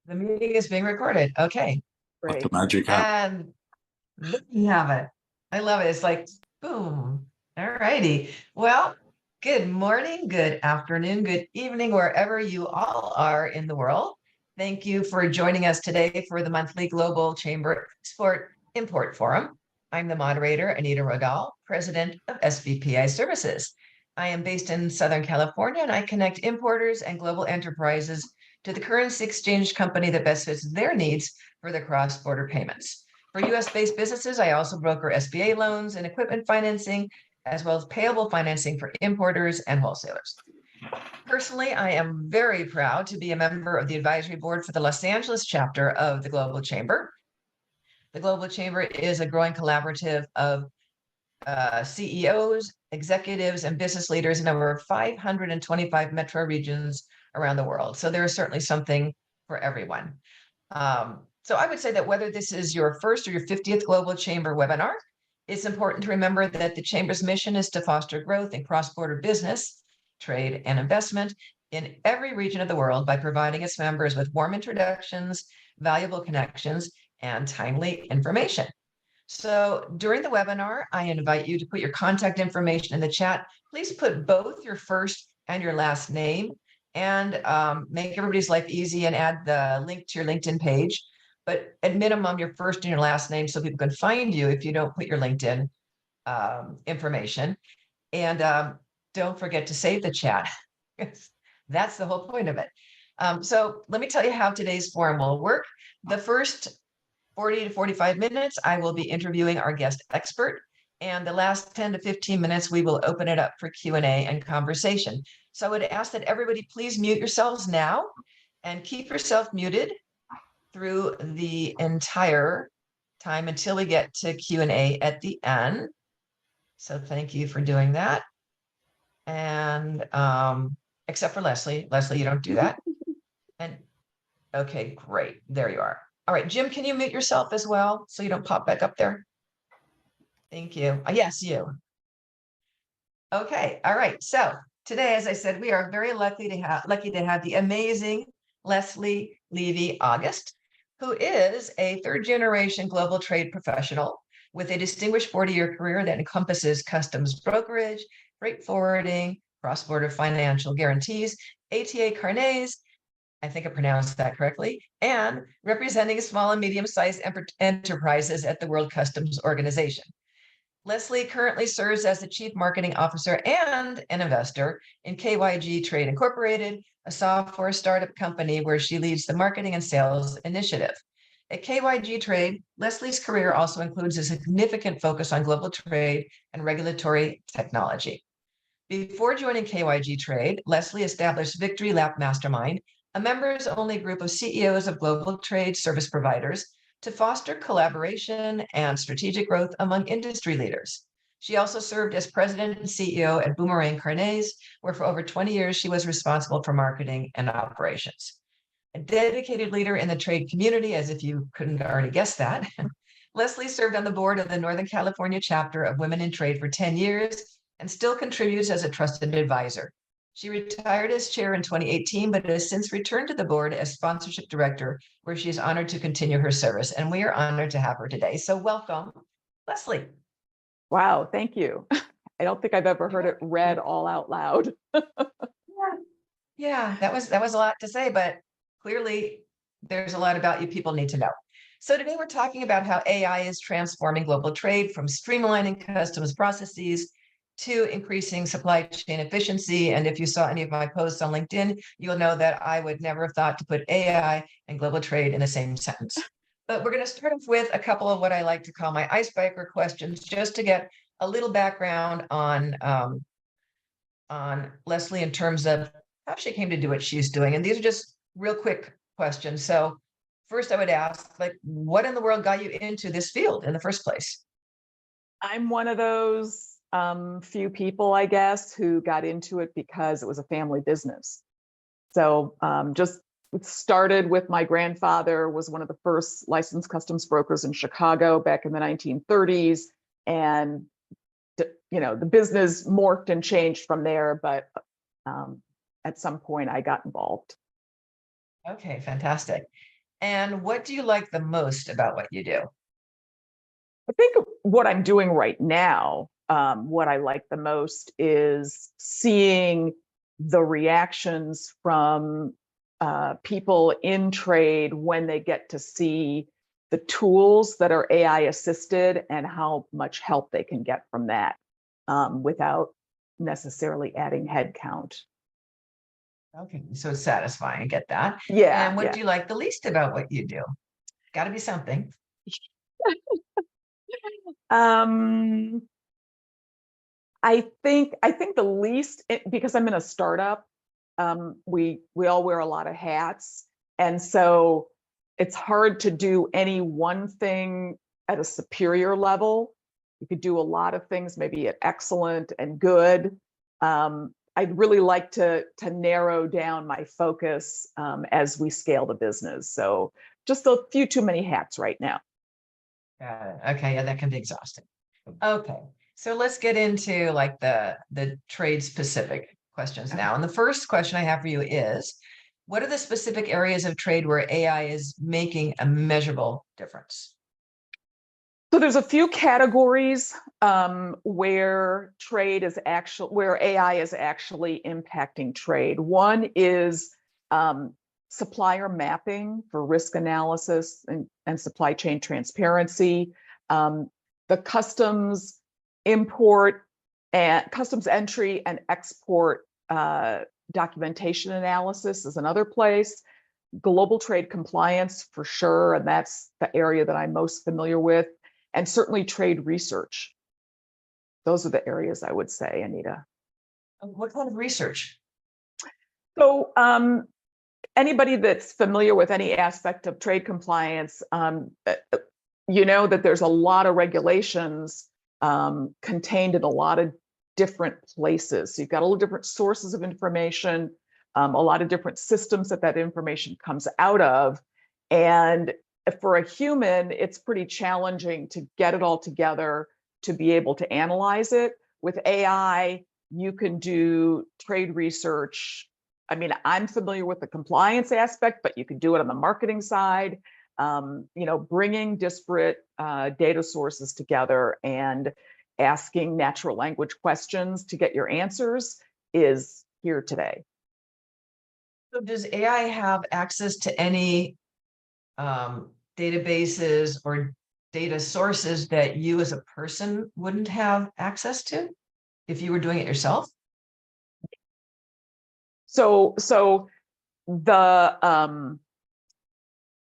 The meeting is being recorded. Okay. Let the Great. magic happen. And there you have it. I love it. It's like, boom. All righty. Well, good morning, good afternoon, good evening, wherever you all are in the world. Thank you for joining us today for the monthly Global Chamber Export Import Forum. I'm the moderator, Anita Rogal, president of SVPI Services. I am based in Southern California, and I connect importers and global enterprises to the currency exchange company that best fits their needs for their cross-border payments. For US-based businesses, I also broker SBA loans and equipment financing, as well as payable financing for importers and wholesalers. Personally, I am very proud to be a member of the advisory board for the Los Angeles chapter of the Global Chamber. The Global Chamber is a growing collaborative of CEOs, executives, and business leaders in over 525 metro regions around the world. So there is certainly something for everyone. So I would say that whether this is your first or your 50th Global Chamber webinar, it's important to remember that the Chamber's mission is to foster growth in cross-border business, trade, and investment in every region of the world by providing its members with warm introductions, valuable connections, and timely information. So during the webinar, I invite you to put your contact information in the chat. Please put both your first and your last name, and make everybody's life easy and add the link to your LinkedIn page. But at minimum, your first and your last name so people can find you if you don't put your LinkedIn information. And don't forget to save the chat. That's the whole point of it. So let me tell you how today's forum will work. The first 40 to 45 minutes, I will be interviewing our guest expert. And the last 10 to 15 minutes, we will open it up for Q&A and conversation. So I would ask that everybody please mute yourselves now and keep yourself muted through the entire time until we get to Q&A at the end. So thank you for doing that. And except for Leslie. Leslie, you don't do that. And okay, great. There you are. All right, Jim, can you mute yourself as well so you don't pop back up there? Thank you. Yes, you. Okay, all right. So today, as I said, we are very lucky to have the amazing Leslie Levy August, who is a third-generation global trade professional with a distinguished 40-year career that encompasses customs brokerage, freight forwarding, cross-border financial guarantees, ATA carnets, I think I pronounced that correctly, and representing small and medium-sized enterprises at the World Customs Organization. Leslie currently serves as the Chief Marketing Officer and an investor in KYG Trade Incorporated, a software startup company where she leads the marketing and sales initiative. At KYG Trade, Leslie's career also includes a significant focus on global trade and regulatory technology. Before joining KYG Trade, Leslie established Victory Lap Mastermind, a members-only group of CEOs of global trade service providers to foster collaboration and strategic growth among industry leaders. She also served as president and CEO at Boomerang Carnets, where for over 20 years she was responsible for marketing and operations. A dedicated leader in the trade community, as if you couldn't already guess that, Leslie served on the board of the Northern California chapter of Women in Trade for 10 years and still contributes as a trusted advisor. She retired as chair in 2018, but has since returned to the board as sponsorship director, where she is honored to continue her service. And we are honored to have her today. So welcome, Leslie. Wow, thank you. I don't think I've ever heard it read all out loud. Yeah, that was a lot to say, but clearly there's a lot about you people need to know. So today we're talking about how AI is transforming global trade from streamlining customs processes to increasing supply chain efficiency. And if you saw any of my posts on LinkedIn, you'll know that I would never have thought to put AI and global trade in the same sentence. But we're going to start off with a couple of what I like to call my icebreaker questions, just to get a little background on Leslie in terms of how she came to do what she's doing. And these are just real quick questions. So first I would ask, what in the world got you into this field in the first place? I'm one of those few people, I guess, who got into it because it was a family business. So just started with my grandfather was one of the first licensed customs brokers in Chicago back in the 1930s. And, the business morphed and changed from there. But at some point I got involved. Okay, fantastic. And what do you like the most about what you do? I think what I'm doing right now, what I like the most is seeing the reactions from people in trade when they get to see the tools that are AI assisted and how much help they can get from that without necessarily adding headcount. Okay, so it's satisfying. I get that. Yeah, And what yeah. do you like the least about what you do? Got to be something. Um, I think the least because I'm in a startup, we all wear a lot of hats, and so it's hard to do any one thing at a superior level. You could do a lot of things, maybe at excellent and good. I'd really like to narrow down my focus as we scale the business. So just a few too many hats right now. Got it. Okay, yeah, that can be exhausting. Okay, so let's get into like the trade specific questions now. And the first question I have for you is, what are the specific areas of trade where AI is making a measurable difference? So there's a few categories where where AI is actually impacting trade. One is supplier mapping for risk analysis and supply chain transparency. The customs entry and export documentation analysis is another place. Global trade compliance for sure, and that's the area that I'm most familiar with, and certainly trade research. Those are the areas I would say, Anita. What kind of research? So anybody that's familiar with any aspect of trade compliance, you know that there's a lot of regulations contained in a lot of different places. So you've got all the different sources of information, a lot of different systems that information comes out of. And for a human, it's pretty challenging to get it all together to be able to analyze it. With AI, you can do trade research. I mean, I'm familiar with the compliance aspect, but you can do it on the marketing side. Bringing disparate data sources together and asking natural language questions to get your answers is here today. So does AI have access to any databases or data sources that you as a person wouldn't have access to if you were doing it yourself? So the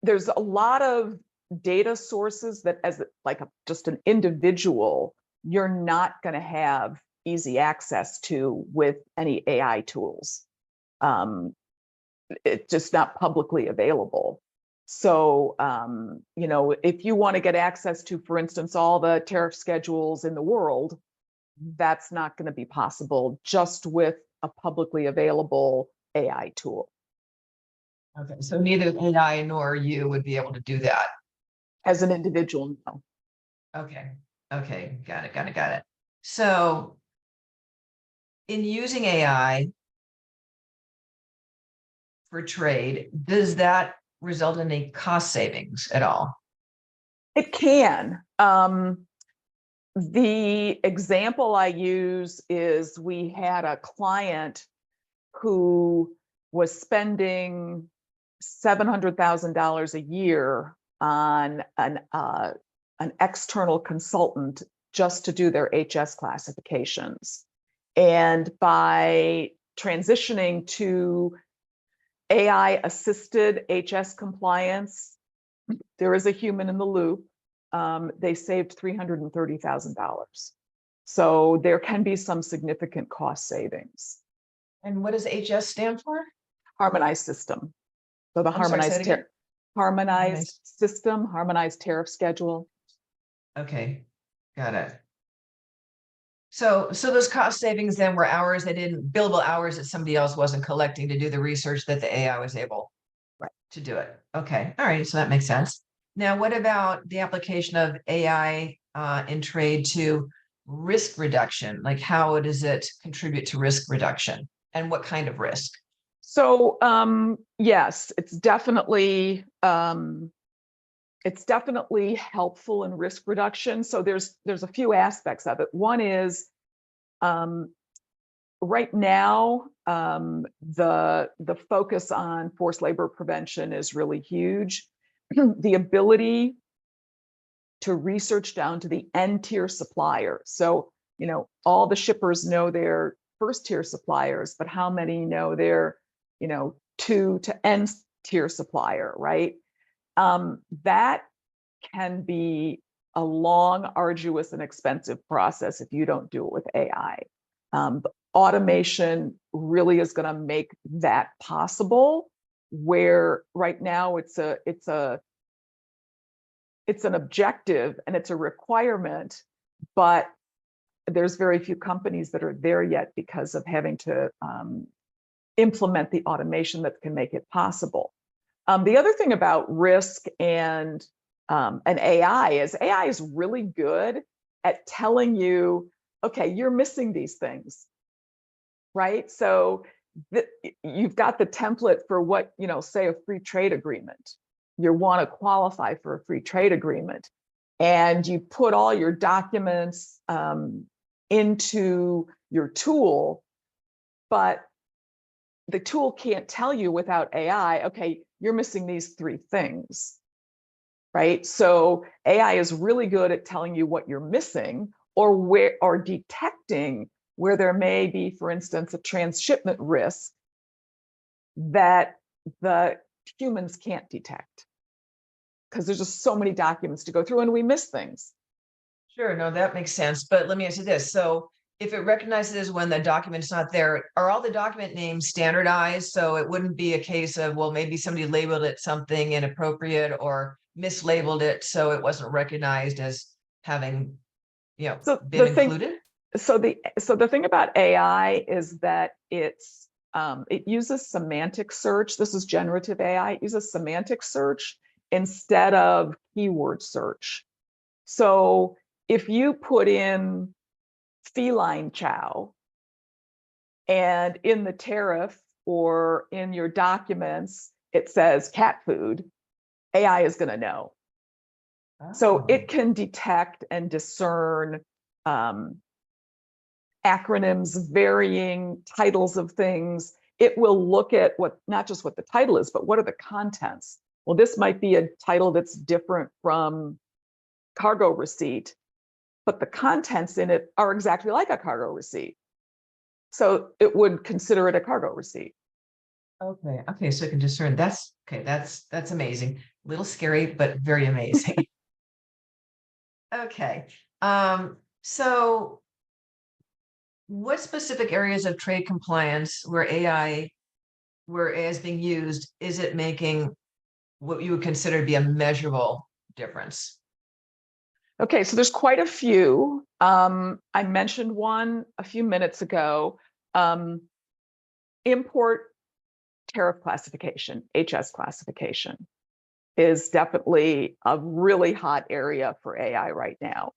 there's a lot of data sources that as like just an individual, you're not going to have easy access to with any AI tools. It's just not publicly available. So, if you want to get access to, for instance, all the tariff schedules in the world, that's not going to be possible just with a publicly available AI tool. Okay, so neither AI nor you would be able to do that. As an individual, no. Okay, okay, got it. So in using AI for trade, does that result in any cost savings at all? It can. The example I use is we had a client who was spending $700,000 a year on an external consultant just to do their HS classifications. And by transitioning to AI assisted HS compliance, there is a human in the loop. They saved $330,000. So there can be some significant cost savings. And what does HS stand for? Harmonized system. So the I'm sorry, say it again. harmonized system, harmonized tariff schedule. Okay, got it. So those cost savings then were hours they didn't billable hours that somebody else wasn't collecting to do the research that the AI was able to do it. Okay, all right, so that makes sense. Now, what about the application of AI in trade to risk reduction? Like, how does it contribute to risk reduction, and what kind of risk? So yes, it's definitely helpful in risk reduction. So there's a few aspects of it. One is right now the focus on forced labor prevention is really huge. The ability to research down to the end tier supplier. So, all the shippers know their first tier suppliers, but how many know their, 2 to end tier supplier, right? That can be a long, arduous, and expensive process if you don't do it with AI. But automation really is going to make that possible, where right now it's an objective and it's a requirement, but there's very few companies that are there yet because of having to implement the automation that can make it possible. The other thing about risk and AI is really good at telling you, okay, you're missing these things, right? So you've got the template for what, say a free trade agreement. You want to qualify for a free trade agreement, and you put all your documents into your tool, but the tool can't tell you without AI, okay, you're missing these 3 things, right? So AI is really good at telling you what you're missing, or detecting where there may be, for instance, a transshipment risk that the humans can't detect, because there's just so many documents to go through and we miss things. Sure, no, that makes sense. But let me ask you this. So if it recognizes when the document's not there, are all the document names standardized? So it wouldn't be a case of, well, maybe somebody labeled it something inappropriate or mislabeled it, so it wasn't recognized as having, So been included? so the thing about AI is that it uses semantic search. This is generative AI. It uses semantic search instead of keyword search. So if you put in feline chow, and in the tariff or in your documents it says cat food, AI is going to know. So it can detect and discern acronyms, varying titles of things. It will look at not just what the title is, but what are the contents. Well, this might be a title that's different from cargo receipt, but the contents in it are exactly like a cargo receipt. So it would consider it a cargo receipt. Okay. Okay. So it can discern. That's okay. That's amazing. A little scary, but very amazing. Okay. So what specific areas of trade compliance where AI is being used, is it making what you would consider to be a measurable difference? Okay, so there's quite a few. I mentioned one a few minutes ago. Import tariff classification, HS classification, is definitely a really hot area for AI right now.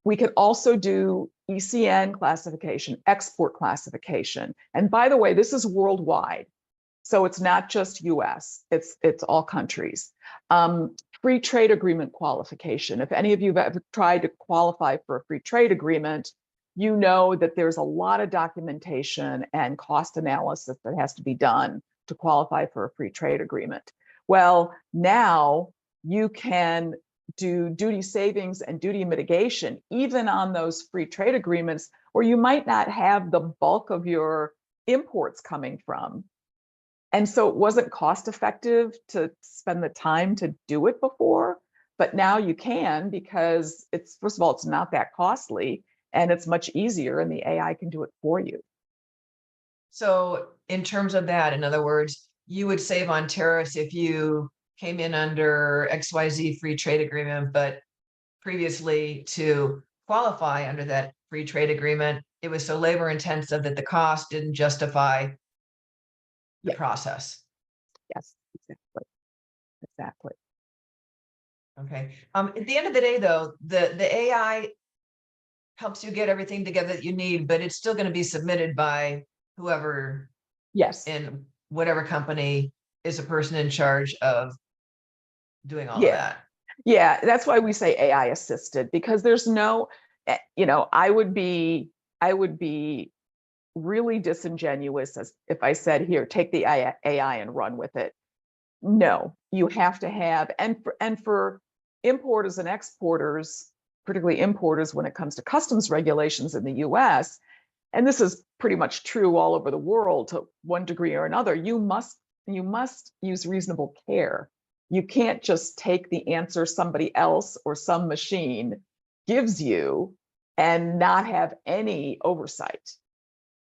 We can also do ECN classification, export classification. And by the way, this is worldwide. So it's not just US, it's all countries. Free trade agreement qualification. If any of you have ever tried to qualify for a free trade agreement, you know that there's a lot of documentation and cost analysis that has to be done to qualify for a free trade agreement. Well, now you can do duty savings and duty mitigation, even on those free trade agreements where you might not have the bulk of your imports coming from. And so it wasn't cost effective to spend the time to do it before, but now you can, because it's, first of all, it's not that costly and it's much easier, and the AI can do it for you. So in terms of that, in other words, you would save on tariffs if you came in under XYZ free trade agreement, but previously to qualify under that free trade agreement, it was so labor intensive that the cost didn't justify the Yeah. process. Yes, exactly. Exactly. Okay. At the end of the day, though, the AI helps you get everything together that you need, but it's still going to be submitted by whoever Yes. in whatever company is a person in charge of doing all of Yeah. that. Yeah. That's why we say AI assisted, because there's no, I would be really disingenuous as if I said, here, take the AI and run with it. No, you have to have, and for importers and exporters, particularly importers when it comes to customs regulations in the US, and this is pretty much true all over the world to one degree or another, you must use reasonable care. You can't just take the answer somebody else or some machine gives you and not have any oversight.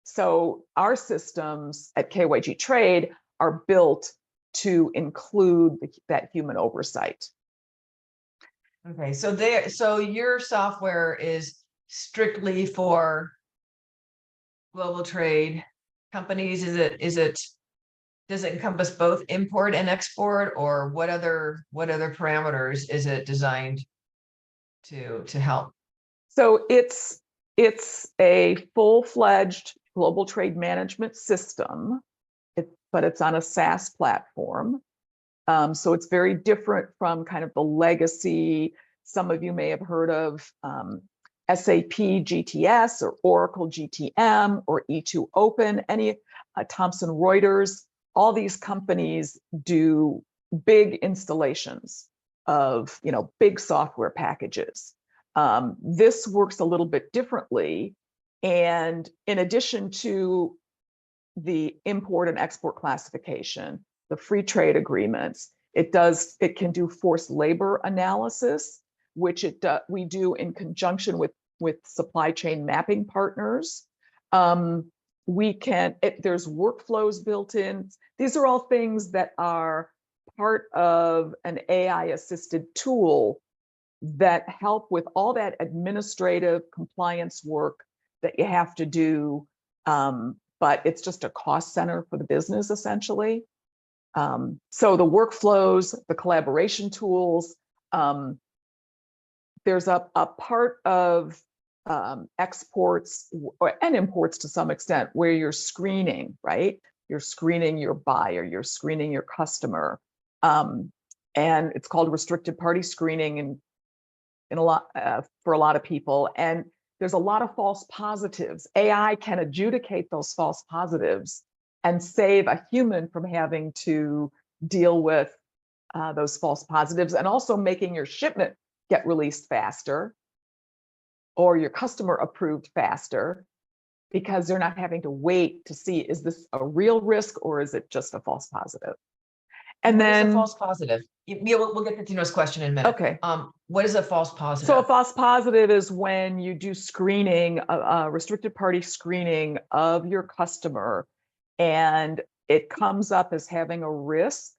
So our systems at KYG Trade are built to include that human oversight. Okay, so your software is strictly for global trade companies? Does it encompass both import and export, or what other parameters is it designed to help? So it's a full-fledged global trade management system, but it's on a SaaS platform. So it's very different from kind of the legacy. Some of you may have heard of SAP GTS or Oracle GTM or E2 Open, any Thomson Reuters. All these companies do big installations of big software packages. This works a little bit differently, and in addition to the import and export classification, the free trade agreements, it can do forced labor analysis, which we do in conjunction with supply chain mapping partners. There's workflows built in. These are all things that are part of an AI assisted tool that help with all that administrative compliance work that you have to do. But it's just a cost center for the business, essentially. So the workflows, the collaboration tools, there's a part of exports and imports to some extent where you're screening, right? You're screening your buyer, you're screening your customer. And it's called restricted party screening for a lot of people. And there's a lot of false positives. AI can adjudicate those false positives and save a human from having to deal with those false positives, and also making your shipment get released faster or your customer approved faster, because they're not having to wait to see, is this a real risk or is it just a false positive? And what then is a false positive? We'll get to Tino's question in a minute. Okay. What is a false positive? So a false positive is when you do screening, restricted party screening of your customer, and it comes up as having a risk.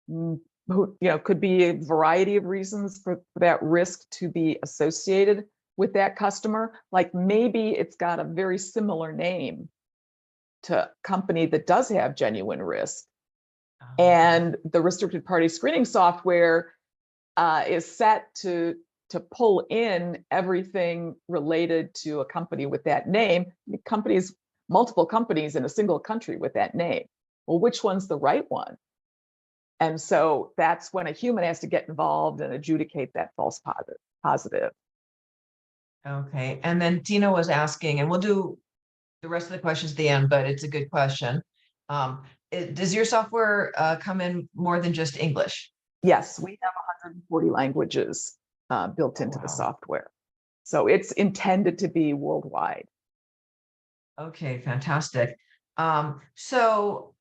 Could be a variety of reasons for that risk to be associated with that customer. Like maybe it's got a very similar name to a company that does have genuine risk. And the restricted party screening software is set to pull in everything related to a company with that name. Multiple companies in a single country with that name. Well, which one's the right one? And so that's when a human has to get involved and adjudicate that false positive. Okay, and then Tina was asking, and we'll do the rest of the questions at the end, but it's a good question. Does your software come in more than just English? Yes, we have 140 languages built into the software. So it's intended to be worldwide. Okay, fantastic. So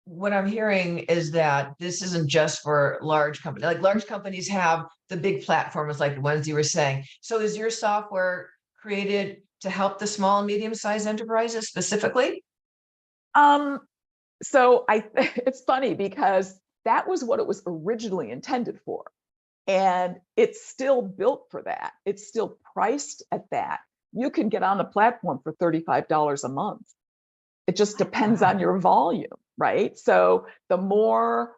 what I'm hearing is that this isn't just for large companies. Like large companies have the big platforms like the ones you were saying. So is your software created to help the small and medium-sized enterprises specifically? So it's funny because that was what it was originally intended for. And it's still built for that. It's still priced at that. You can get on the platform for $35 a month. It just depends on your volume, right? So the more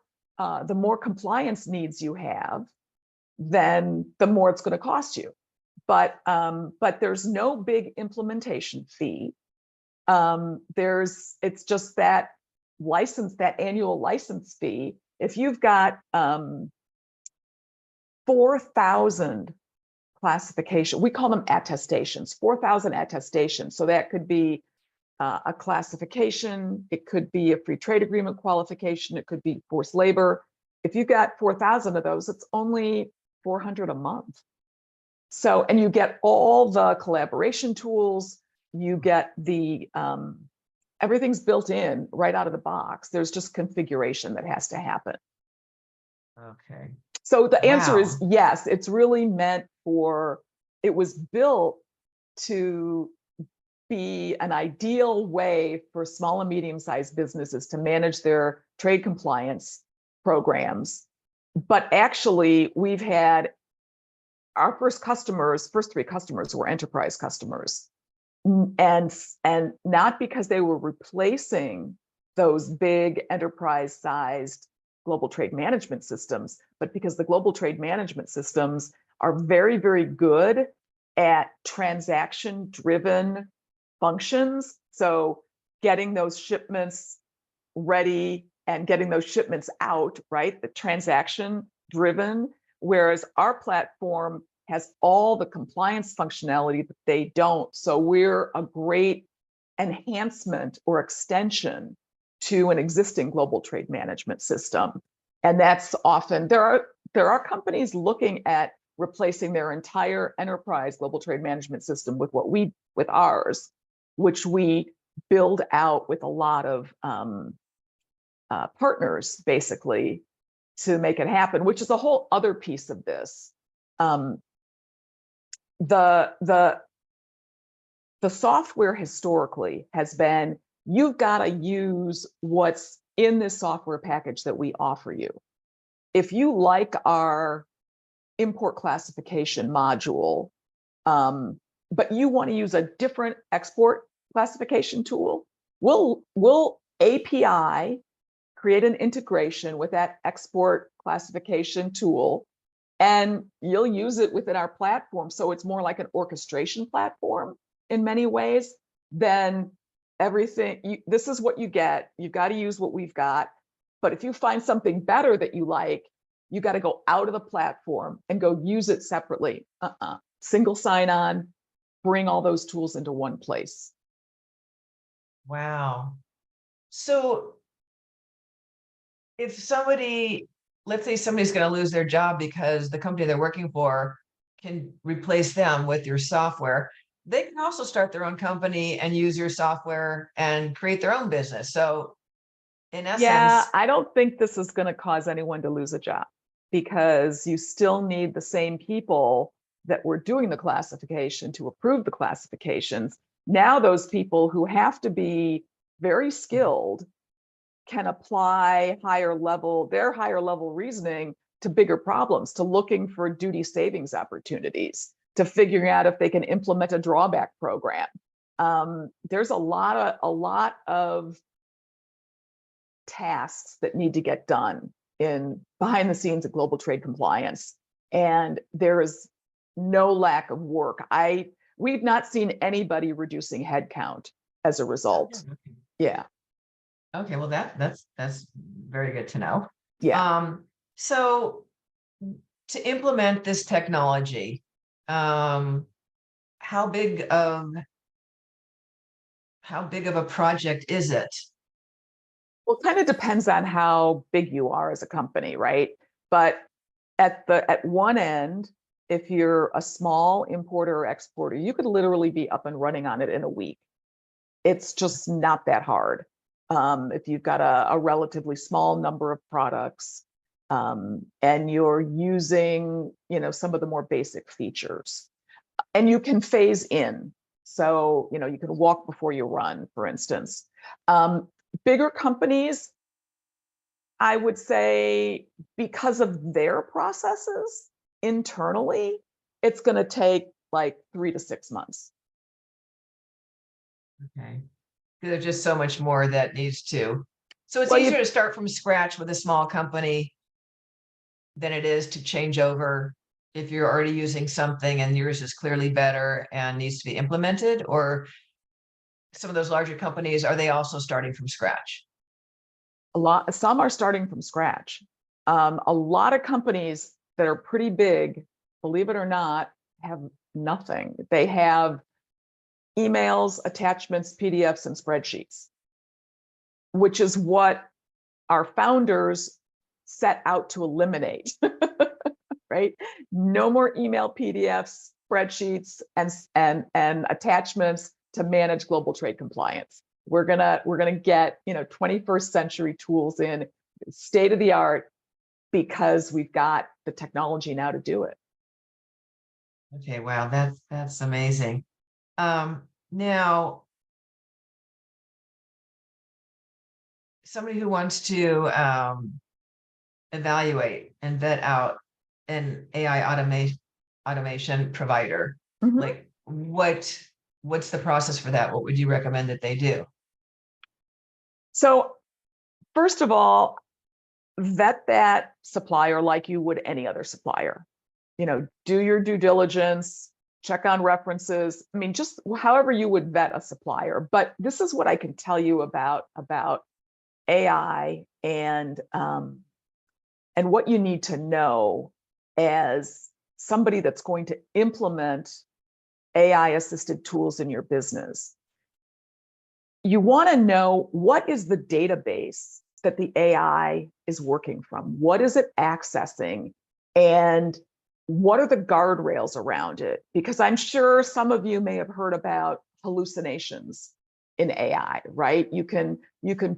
compliance needs you have, then the more it's going to cost you. But there's no big implementation fee. It's just that license, that annual license fee. If you've got 4,000 classification, we call them attestations, 4,000 attestations. So that could be a classification, it could be a free trade agreement qualification, it could be forced labor. If you've got 4,000 of those, it's only $400 a month. So, and you get all the collaboration tools, you get the, everything's built in right out of the box. There's just configuration that has to happen. Okay. So the answer Wow. is yes, it's really meant for, it was built to be an ideal way for small and medium-sized businesses to manage their trade compliance programs. But actually, we've had our first three customers were enterprise customers. And not because they were replacing those big enterprise-sized global trade management systems, but because the global trade management systems are very, very good at transaction-driven functions. So getting those shipments ready and getting those shipments out, right? The transaction-driven, whereas our platform has all the compliance functionality that they don't. So we're a great enhancement or extension to an existing global trade management system. And that's often, there are companies looking at replacing their entire enterprise global trade management system with with ours, which we build out with a lot of partners, basically, to make it happen, which is a whole other piece of this. The software historically has been, you've got to use what's in this software package that we offer you. If you like our import classification module, but you want to use a different export classification tool, we'll API, create an integration with that export classification tool, and you'll use it within our platform. So it's more like an orchestration platform in many ways than everything. This is what you get. You've got to use what we've got. But if you find something better that you like, you got to go out of the platform and go use it separately. Single sign-on, bring all those tools into one place. Wow. So if somebody, let's say somebody's going to lose their job because the company they're working for can replace them with your software, they can also start their own company and use your software and create their own business. So in essence, yeah, I don't think this is going to cause anyone to lose a job, because you still need the same people that were doing the classification to approve the classifications. Now those people who have to be very skilled can apply their higher level reasoning to bigger problems, to looking for duty savings opportunities, to figuring out if they can implement a drawback program. There's a lot of tasks that need to get done behind the scenes of global trade compliance, and there is no lack of work. We've not seen anybody reducing headcount as a result. Yeah. Okay, well that's very good to know. Yeah. So to implement this technology, how big of a project is it? Well, it kind of depends on how big you are as a company, right? But at one end, if you're a small importer or exporter, you could literally be up and running on it in a week. It's just not that hard. If you've got a relatively small number of products, and you're using, some of the more basic features, and you can phase in. So, you can walk before you run, for instance. Bigger companies, I would say, because of their processes internally, it's going to take like 3 to 6 months. Okay. There's just so much more that needs to. So it's Well, easier to start from scratch with a small company than it is to change over if you're already using something and yours is clearly better and needs to be implemented, or some of those larger companies, are they also starting from scratch? Some are starting from scratch. A lot of companies that are pretty big, believe it or not, have nothing. They have emails, attachments, PDFs, and spreadsheets, which is what our founders set out to eliminate, right? No more email, PDFs, spreadsheets, and attachments to manage global trade compliance. We're gonna get 21st century tools in, state of the art, because we've got the technology now to do it. Okay, wow, that's amazing. Now, somebody who wants to evaluate and vet out an AI automation provider, Mhm. like what's the process for that? What would you recommend that they do? So first of all, vet that supplier like you would any other supplier. Do your due diligence, check on references. I mean, just however you would vet a supplier. But this is what I can tell you about AI and what you need to know as somebody that's going to implement AI assisted tools in your business. You want to know, what is the database that the AI is working from? What is it accessing? And what are the guardrails around it? Because I'm sure some of you may have heard about hallucinations in AI, right? You can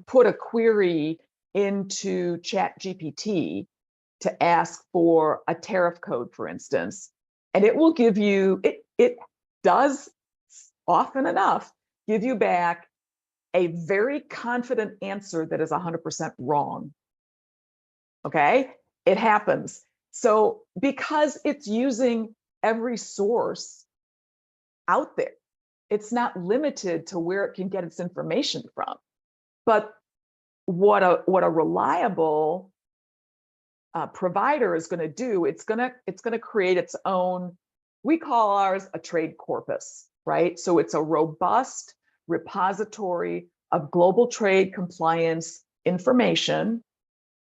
put a query into ChatGPT to ask for a tariff code, for instance, and it will give you, it does often enough give you back a very confident answer that is 100% wrong. Okay, it happens. So because it's using every source out there, it's not limited to where it can get its information from. But what a reliable provider is going to do, it's going to create its own. We call ours a trade corpus, right? So it's a robust repository of global trade compliance information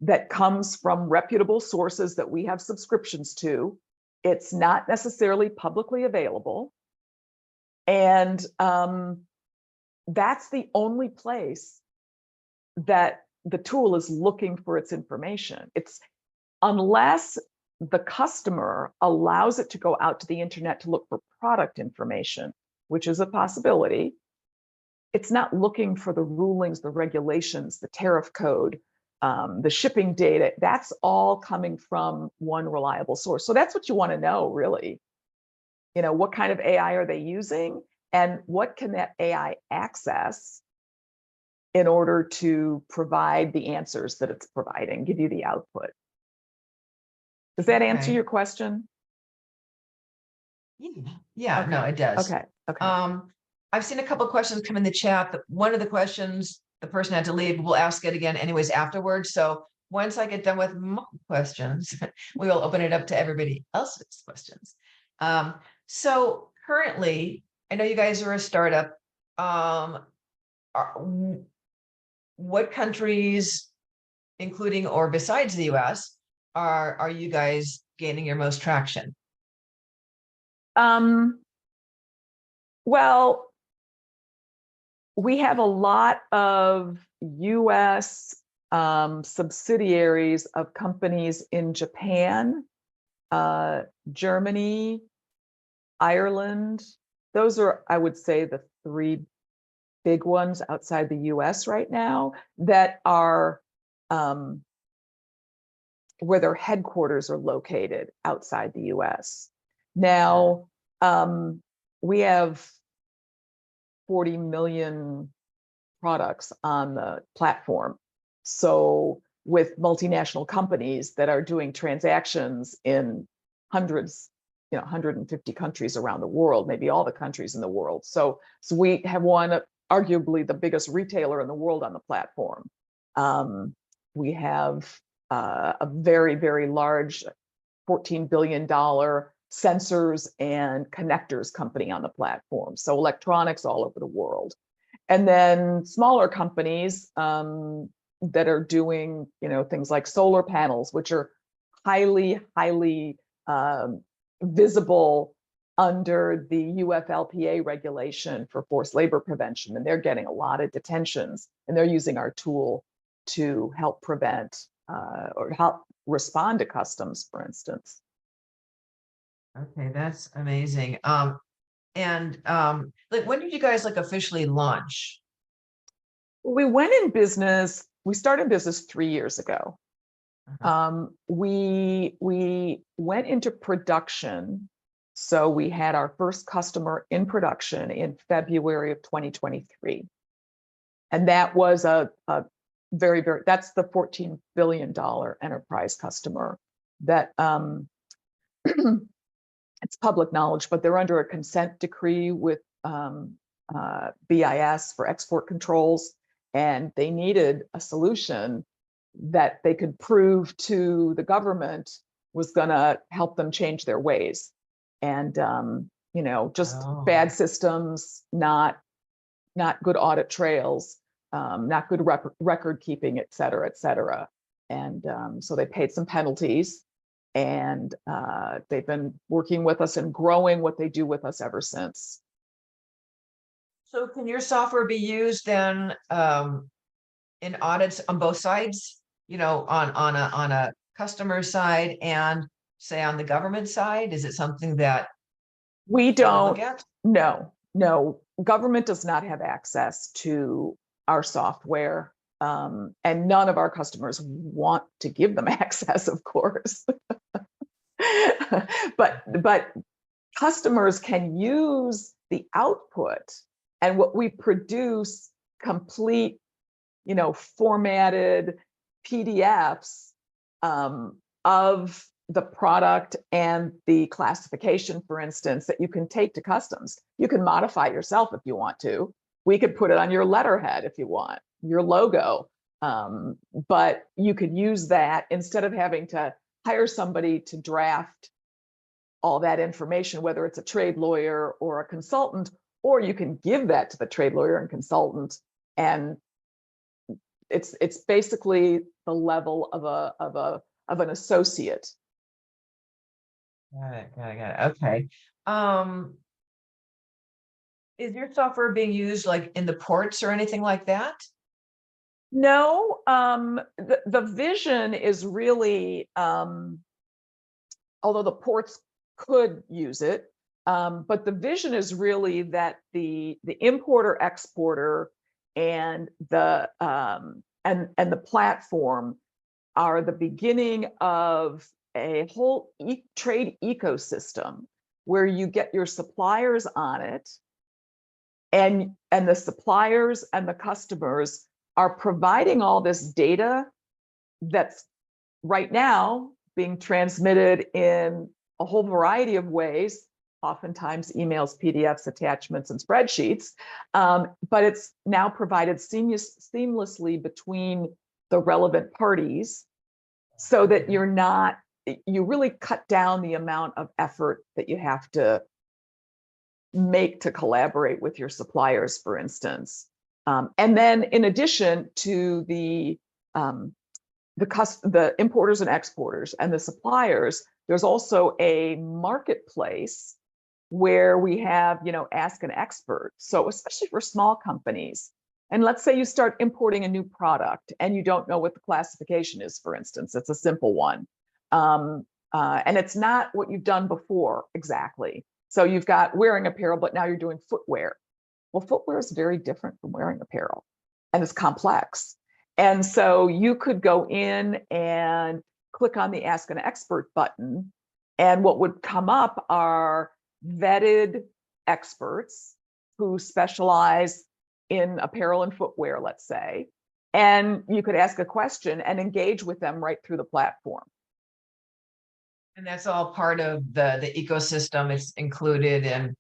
that comes from reputable sources that we have subscriptions to. It's not necessarily publicly available. And that's the only place that the tool is looking for its information. It's unless the customer allows it to go out to the internet to look for product information, which is a possibility. It's not looking for the rulings, the regulations, the tariff code, the shipping data. That's all coming from one reliable source. So that's what you want to know, really. What kind of AI are they using, and what can that AI access in order to provide the answers that it's providing, give you the output. Does that answer your question? Yeah, Okay. no, it does. Okay. I've seen a couple of questions come in the chat. One of the questions, the person had to leave. We'll ask it again anyways afterwards. So once I get done with my questions, we will open it up to everybody else's questions. So currently, I know you guys are a startup. What countries, including or besides the US, are you guys gaining your most traction? Well, we have a lot of US subsidiaries of companies in Japan, Germany, Ireland. Those are, I would say, the three big ones outside the US right now that are where their headquarters are located outside the US. Now, we have 40 million products on the platform. So with multinational companies that are doing transactions in hundreds, 150 countries around the world, maybe all the countries in the world. So we have arguably the biggest retailer in the world on the platform. We have a very, very large $14 billion sensors and connectors company on the platform. So electronics all over the world. And then smaller companies that are doing, things like solar panels, which are highly, highly visible under the UFLPA regulation for forced labor prevention. And they're getting a lot of detentions, and they're using our tool to help prevent or help respond to customs, for instance. Okay, that's amazing. Like, when did you guys like officially launch? We went in business, we started business 3 years ago. We went into production. So we had our first customer in production in February of 2023. And that was a very, very, that's the $14 billion enterprise customer that it's public knowledge, but they're under a consent decree with BIS for export controls. And they needed a solution that they could prove to the government was going to help them change their ways. And, just bad systems, not good audit trails, not good record keeping, et cetera, et cetera. And so they paid some penalties, and they've been working with us and growing what they do with us ever since. So can your software be used then in audits on both sides, on a customer side and say on the government side? Is it something that we don't? look at? No, government does not have access to our software. And none of our customers want to give them access, of course. but customers can use the output and what we produce, complete, formatted PDFs of the product and the classification, for instance, that you can take to customs. You can modify yourself if you want to. We could put it on your letterhead if you want, your logo. But you could use that instead of having to hire somebody to draft all that information, whether it's a trade lawyer or a consultant, or you can give that to the trade lawyer and consultant, and it's basically the level of an associate. Got it. Okay. Is your software being used like in the ports or anything like that? No, the vision is really, although the ports could use it, but the vision is really that the importer exporter and the platform are the beginning of a whole trade ecosystem where you get your suppliers on it, and the suppliers and the customers are providing all this data that's right now being transmitted in a whole variety of ways, oftentimes emails, PDFs, attachments, and spreadsheets. But it's now provided seamlessly between the relevant parties so that you really cut down the amount of effort that you have to make to collaborate with your suppliers, for instance. And then in addition to the importers and exporters and the suppliers, there's also a marketplace where we have, ask an expert. So especially for small companies, and let's say you start importing a new product and you don't know what the classification is, for instance, it's a simple one. And it's not what you've done before exactly. So you've got wearing apparel, but now you're doing footwear. Well, footwear is very different from wearing apparel, and it's complex. And so you could go in and click on the Ask an Expert button, and what would come up are vetted experts who specialize in apparel and footwear, let's say, and you could ask a question and engage with them right through the platform. And that's all part of the ecosystem. It's included in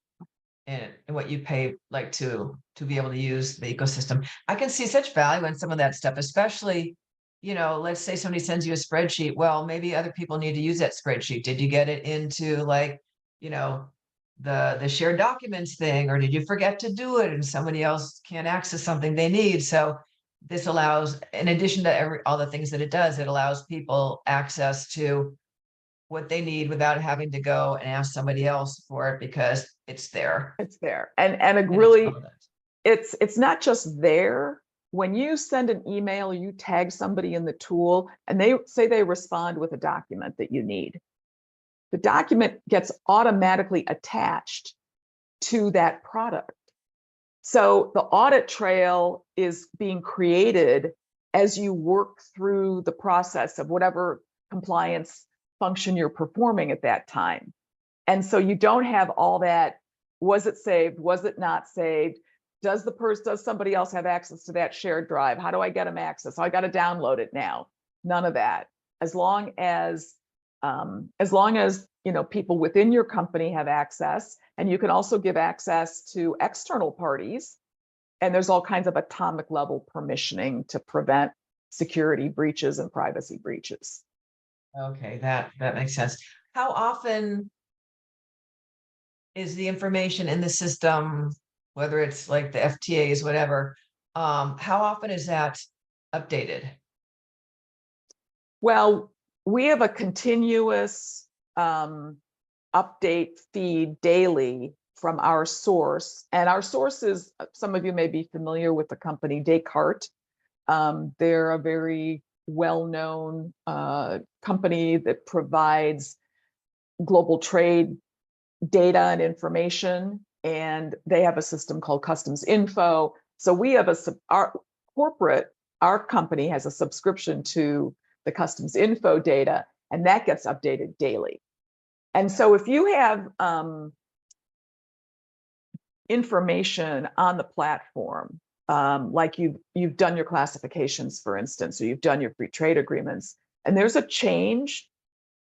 what you pay, like to be able to use the ecosystem. I can see such value in some of that stuff, especially, let's say somebody sends you a spreadsheet. Well, maybe other people need to use that spreadsheet. Did you get it into like, the shared documents thing, or did you forget to do it and somebody else can't access something they need? So this allows, in addition to all the things that it does, it allows people access to what they need without having to go and ask somebody else for it, because it's there It's there. And it and it's really, relevant. it's not just there. When you send an email, you tag somebody in the tool and they say they respond with a document that you need. The document gets automatically attached to that product. So the audit trail is being created as you work through the process of whatever compliance function you're performing at that time. And so you don't have all that, was it saved? Was it not saved? Does somebody else have access to that shared drive? How do I get them access? I got to download it now. None of that. As long as people within your company have access, and you can also give access to external parties. And there's all kinds of atomic level permissioning to prevent security breaches and privacy breaches. Okay, that makes sense. How often is the information in the system, whether it's like the FTAs, whatever, how often is that updated? Well, we have a continuous update feed daily from our source. And our source is, some of you may be familiar with the company Descartes. They're a very well-known company that provides global trade data and information, and they have a system called Customs Info. So we have our company has a subscription to the Customs Info data, and that gets updated daily. And so if you have information on the platform, like you've done your classifications, for instance, or you've done your free trade agreements, and there's a change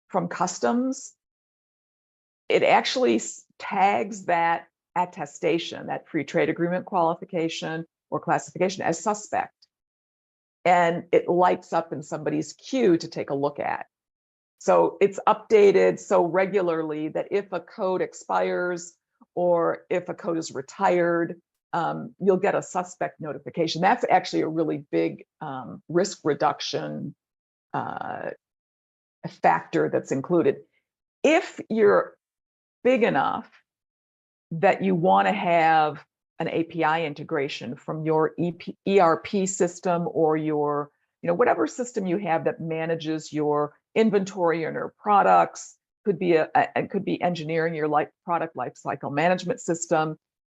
from customs, it actually tags that attestation, that free trade agreement qualification or classification, as suspect. And it lights up in somebody's queue to take a look at. So it's updated so regularly that if a code expires or if a code is retired, you'll get a suspect notification. That's actually a really big risk reduction factor that's included. If you're big enough that you want to have an API integration from your ERP system or your, whatever system you have that manages your inventory and your products, could be engineering, your product lifecycle management system,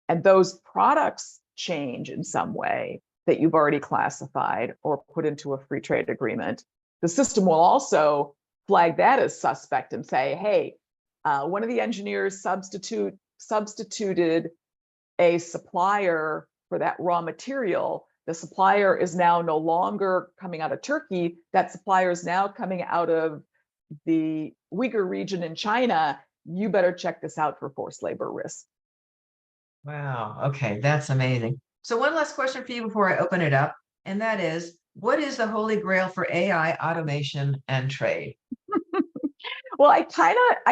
and those products change in some way that you've already classified or put into a free trade agreement, the system will also flag that as suspect and say, hey, one of the engineers substituted a supplier for that raw material. The supplier is now no longer coming out of Turkey. That supplier is now coming out of the Uyghur region in China. You better check this out for forced labor risk. Wow. Okay, that's amazing. So one last question for you before I open it up, and that is, what is the holy grail for AI automation and trade? Well, I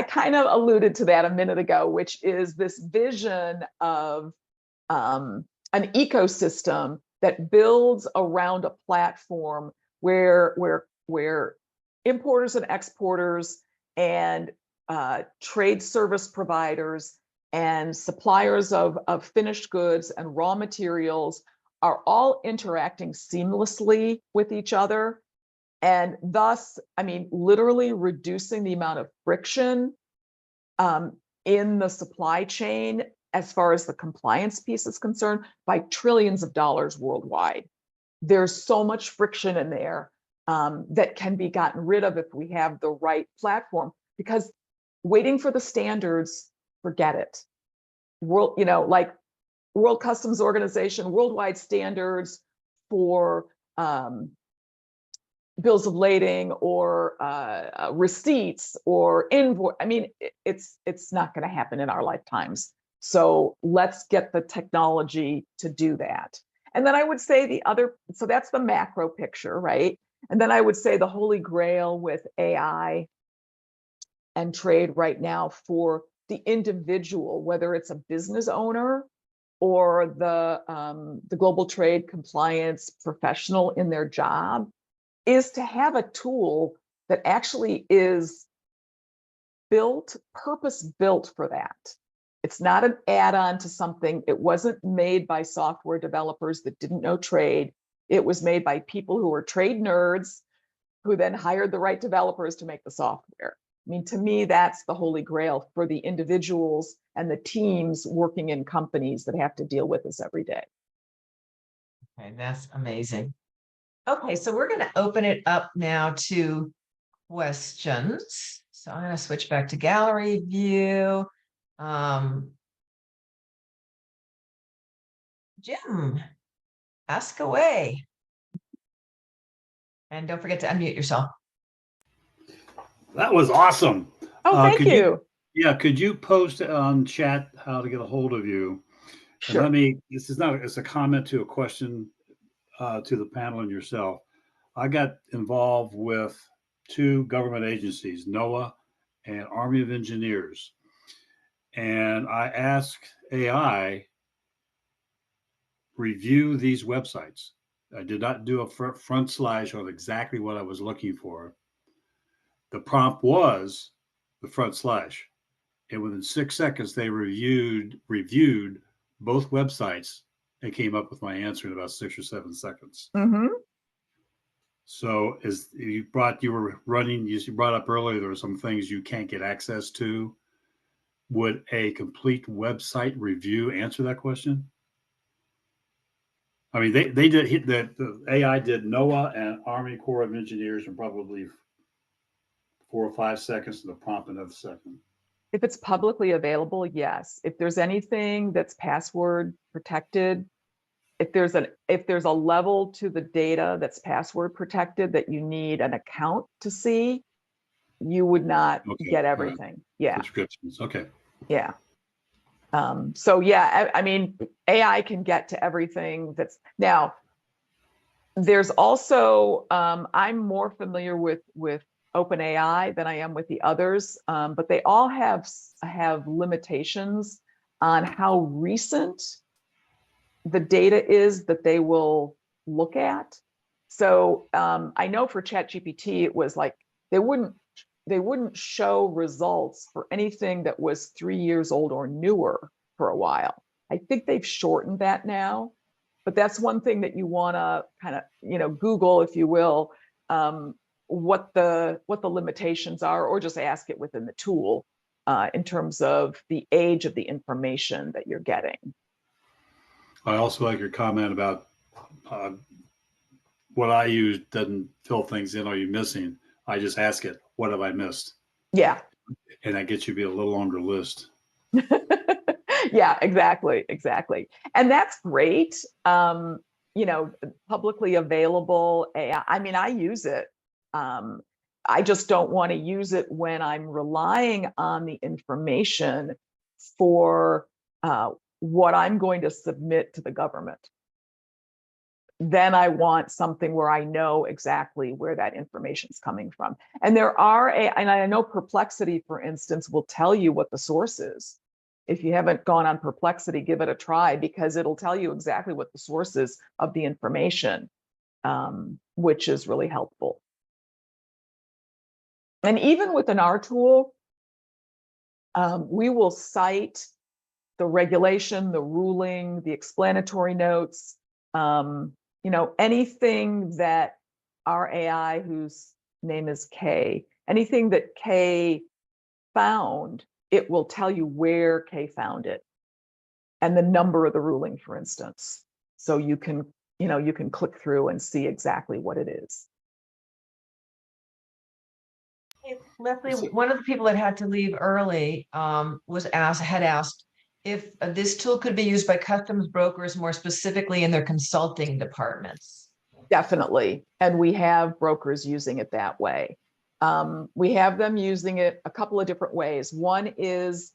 kind of alluded to that a minute ago, which is this vision of an ecosystem that builds around a platform where importers and exporters and trade service providers and suppliers of finished goods and raw materials are all interacting seamlessly with each other. And thus, literally reducing the amount of friction in the supply chain as far as the compliance piece is concerned by trillions of dollars worldwide. There's so much friction in there that can be gotten rid of if we have the right platform, because waiting for the standards, forget it. Like World Customs Organization, worldwide standards for bills of lading or receipts or invoice. It's not going to happen in our lifetimes. So let's get the technology to do that. And then I would say so that's the macro picture, right? And then I would say the holy grail with AI and trade right now for the individual, whether it's a business owner or the global trade compliance professional in their job, is to have a tool that actually is purpose-built for that. It's not an add-on to something. It wasn't made by software developers that didn't know trade. It was made by people who were trade nerds who then hired the right developers to make the software. I mean, to me, that's the holy grail for the individuals and the teams working in companies that have to deal with this every day. Okay, that's amazing. Okay, so we're going to open it up now to questions. So I'm going to switch back to gallery view. Jim, ask away. And don't forget to unmute yourself. That was awesome. Oh, thank you. Yeah, could you post on chat how to get a hold of you? Sure. And this is not, it's a comment to a question to the panel and yourself. I got involved with 2 government agencies, NOAA and Army of Engineers. And I asked AI, review these websites. I did not do a front slash on exactly what I was looking for. The prompt was the front slash. And within 6 seconds, they reviewed both websites and came up with my answer in about 6 or 7 seconds. Mm-hmm. So as you brought up earlier, there were some things you can't get access to. Would a complete website review answer that question? I mean, they did the AI did NOAA and Army Corps of Engineers in probably 4 or 5 seconds, and the prompt another second. If it's publicly available, yes. If there's anything that's password protected, if there's a level to the data that's password protected that you need an account to see, you would not get everything. Yeah. Subscriptions. Okay. Yeah. So yeah, I mean, AI can get to everything that's now. There's also I'm more familiar with OpenAI than I am with the others, but they all have limitations on how recent the data is that they will look at. So I know for ChatGPT, it was like they wouldn't show results for anything that was 3 years old or newer for a while. I think they've shortened that now, but that's one thing that you want to kind of, Google, if you will, what the limitations are, or just ask it within the tool in terms of the age of the information that you're getting. I also like your comment about what I use doesn't fill things in. Are you missing? I just ask it, what have I missed? Yeah. And that gets you to be a little longer list. Yeah, exactly. And that's great. Publicly available AI. I mean, I use it. I just don't want to use it when I'm relying on the information for what I'm going to submit to the government. Then I want something where I know exactly where that information is coming from. And and I know Perplexity, for instance, will tell you what the source is. If you haven't gone on Perplexity, give it a try, because it'll tell you exactly what the source is of the information, which is really helpful. And even within our tool, we will cite the regulation, the ruling, the explanatory notes, anything that our AI, whose name is Kay, anything that Kay found, it will tell you where Kay found it and the number of the ruling, for instance. So you can click through and see exactly what it is. Hey, Leslie, one of the people that had to leave early had asked if this tool could be used by customs brokers more specifically in their consulting departments. Definitely. And we have brokers using it that way. We have them using it a couple of different ways. One is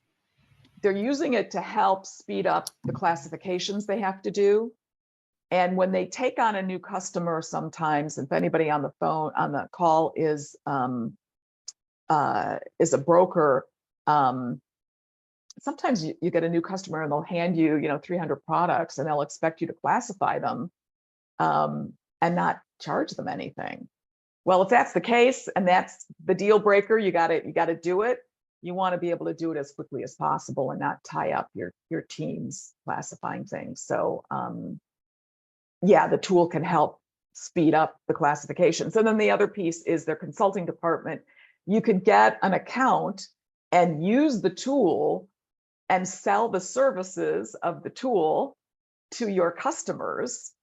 they're using it to help speed up the classifications they have to do. And when they take on a new customer, sometimes, if anybody on the call is a broker, sometimes you get a new customer and they'll hand you, 300 products and they'll expect you to classify them and not charge them anything. Well, if that's the case and that's the deal breaker, you got to do it. You want to be able to do it as quickly as possible and not tie up your teams classifying things. So yeah, the tool can help speed up the classification. So then the other piece is their consulting department. You could get an account and use the tool and sell the services of the tool to your customers.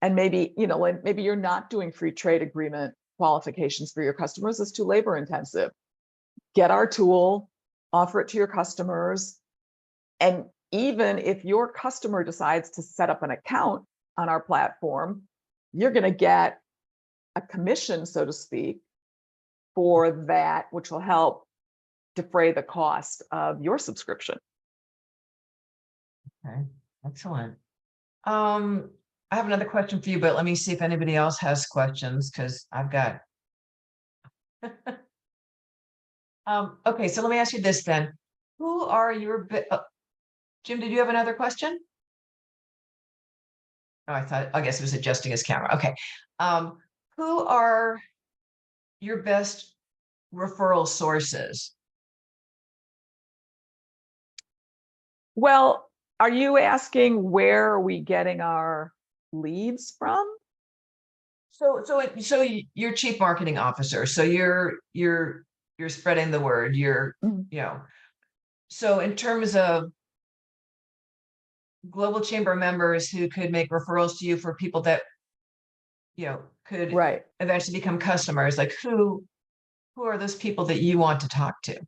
And maybe, maybe you're not doing free trade agreement qualifications for your customers. It's too labor intensive. Get our tool, offer it to your customers. And even if your customer decides to set up an account on our platform, you're going to get a commission, so to speak, for that, which will help defray the cost of your subscription. Okay, excellent. I have another question for you, but let me see if anybody else has questions because I've got. Okay, so let me ask you this then. Who are your Jim, did you have another question? Oh, I guess it was adjusting his camera. Okay. Who are your best referral sources? Well, are you asking where are we getting our leads from? So you're chief marketing officer. So you're spreading the word. So in terms of global chamber members who could make referrals to you for people that could Right. eventually become customers, like who are those people that you want to talk to?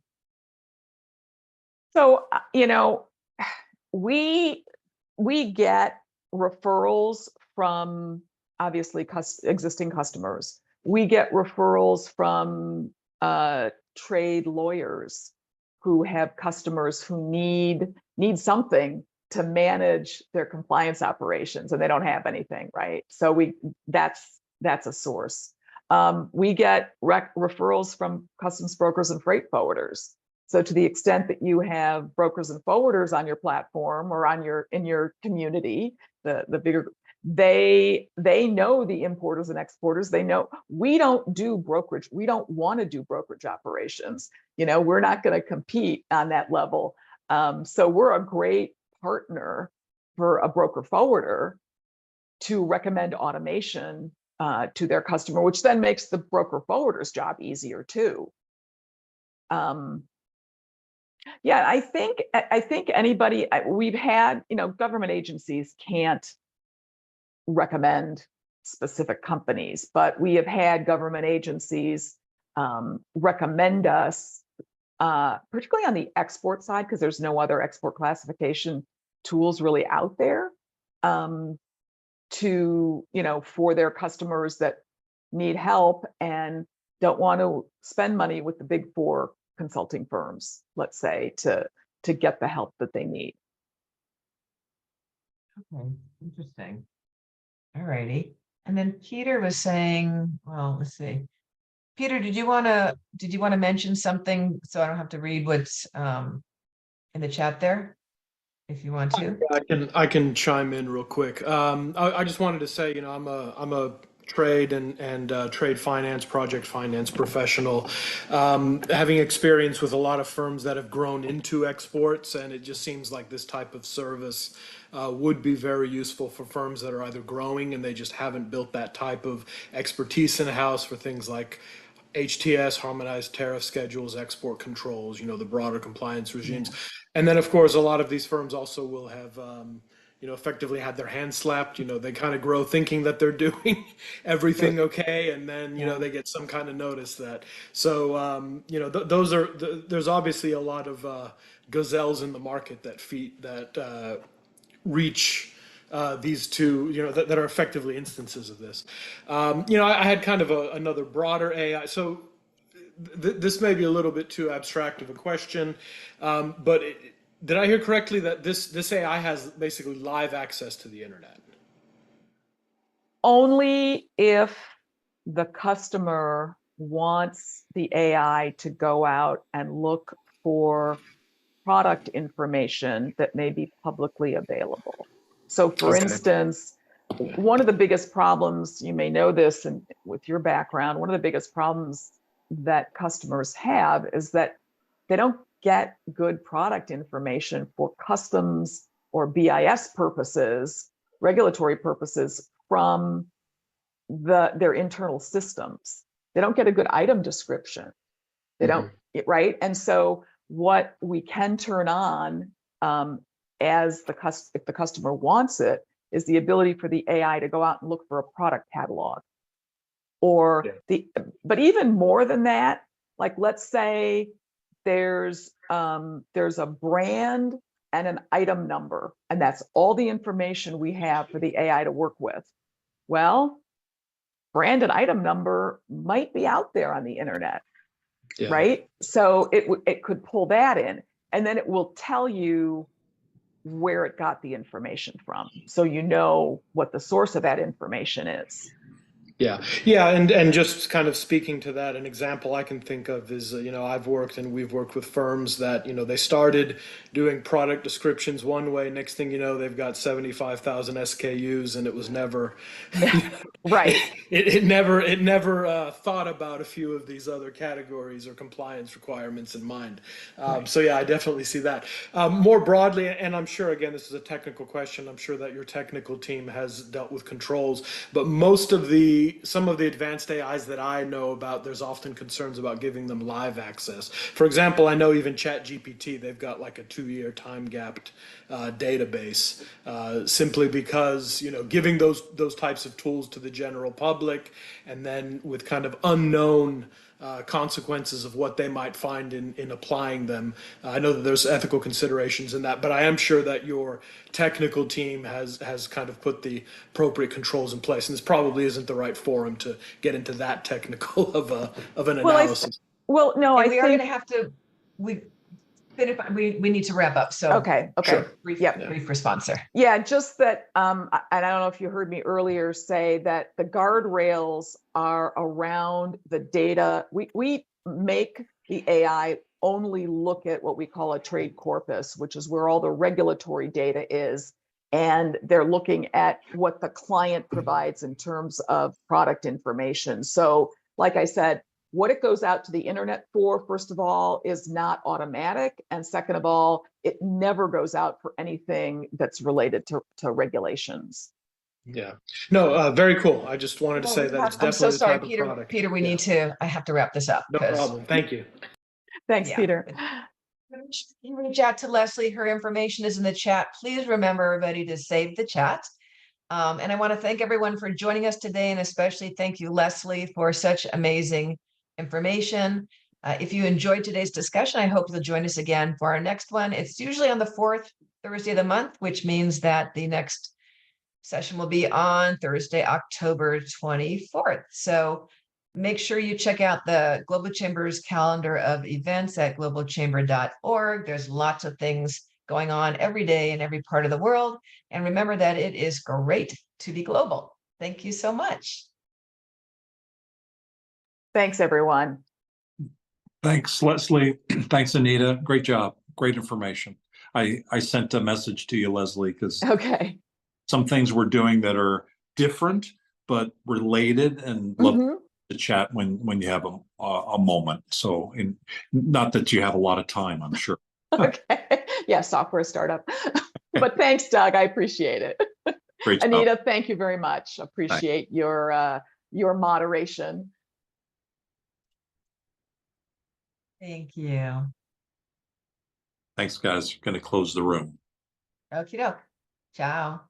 So we get referrals from obviously existing customers. We get referrals from trade lawyers who have customers who need something to manage their compliance operations and they don't have anything, right? So that's a source. We get referrals from customs brokers and freight forwarders. So to the extent that you have brokers and forwarders on your platform or in your community, the bigger, they know the importers and exporters. They know we don't do brokerage. We don't want to do brokerage operations. We're not going to compete on that level. So we're a great partner for a broker forwarder to recommend automation to their customer, which then makes the broker forwarder's job easier too. Yeah, I think anybody we've had, government agencies can't recommend specific companies, but we have had government agencies recommend us, particularly on the export side, because there's no other export classification tools really out there, to, for their customers that need help and don't want to spend money with the big four consulting firms, let's say, to get the help that they need. Okay, interesting. All righty. And then Peter was saying, well, let's see. Peter, did you want to mention something so I don't have to read what's in the chat there, if you want to? I can chime in real quick. I just wanted to say, I'm a trade and trade finance, project finance professional, having experience with a lot of firms that have grown into exports, and it just seems like this type of service would be very useful for firms that are either growing and they just haven't built that type of expertise in-house for things like HTS, harmonized tariff schedules, export controls, the broader compliance regimes. And then, of course, a lot of these firms also will have, effectively had their hands slapped. They kind of grow thinking that they're doing everything okay, and then, they get some kind of notice that. So, there's obviously a lot of gazelles in the market that reach these two, that are effectively instances of this. I had kind of another broader AI. So this may be a little bit too abstract of a question, but did I hear correctly that this AI has basically live access to the internet? Only if the customer wants the AI to go out and look for product information that may be publicly available. So for instance, one of the biggest problems, you may know this and with your background, one of the biggest problems that customers have is that they don't get good product information for customs or BIS purposes, regulatory purposes from their internal systems. They don't get a good item description. They don't, right? And so what we can turn on if the customer wants it, is the ability for the AI to go out and look for a product catalog. Or but even more than that, like let's say there's a brand and an item number, and that's all the information we have for the AI to work with. Well, brand and item number might be out there on the internet, right? So it could pull that in, and then it will tell you where it got the information from, so you know what the source of that information is. Yeah, and just kind of speaking to that, an example I can think of is, I've worked and we've worked with firms that, they started doing product descriptions one way. Next thing you know, they've got 75,000 SKUs, and it was never, right. It never thought about a few of these other categories or compliance requirements in mind. So yeah, I definitely see that. More broadly, and I'm sure, again, this is a technical question, I'm sure that your technical team has dealt with controls, but some of the advanced AIs that I know about, there's often concerns about giving them live access. For example, I know even ChatGPT, they've got like a 2-year time-gapped database, simply because, giving those types of tools to the general public, and then with kind of unknown consequences of what they might find in applying them. I know that there's ethical considerations in that, but I am sure that your technical team has kind of put the appropriate controls in place, and this probably isn't the right forum to get into that technical of an analysis. We are going to have to. We need to wrap up. So okay. Sure. Brief response there. Yeah, just that, and I don't know if you heard me earlier say that the guardrails are around the data. We make the AI only look at what we call a trade corpus, which is where all the regulatory data is, and they're looking at what the client provides in terms of product information. So, like I said, what it goes out to the internet for, first of all, is not automatic. And second of all, it never goes out for anything that's related to regulations. Yeah. No, very cool. I just wanted to say that it's definitely I'm so sorry, the type Peter. of product. Peter, I have to wrap this up. No problem. Thank you. Thanks, Peter. You reach out to Leslie. Her information is in the chat. Please remember, everybody, to save the chat. And I want to thank everyone for joining us today, and especially thank you, Leslie, for such amazing information. If you enjoyed today's discussion, I hope you'll join us again for our next one. It's usually on the 4th Thursday of the month, which means that the next session will be on Thursday, October 24th. So make sure you check out the Global Chamber's calendar of events at globalchamber.org. There's lots of things going on every day in every part of the world. And remember that it is great to be global. Thank you so much. Thanks, everyone. Thanks, Leslie. Thanks, Anita. Great job. Great information. I sent a message to you, Leslie, because some things we're doing that are different but related, and love to chat when you have a moment. So, not that you have a lot of time, I'm sure. Okay. Yeah, software startup. But thanks, Doug. I appreciate it. Great job. Anita, thank you very much. Appreciate your moderation. Thank you. Thanks, guys. Going to close the room. Okie doke. Ciao.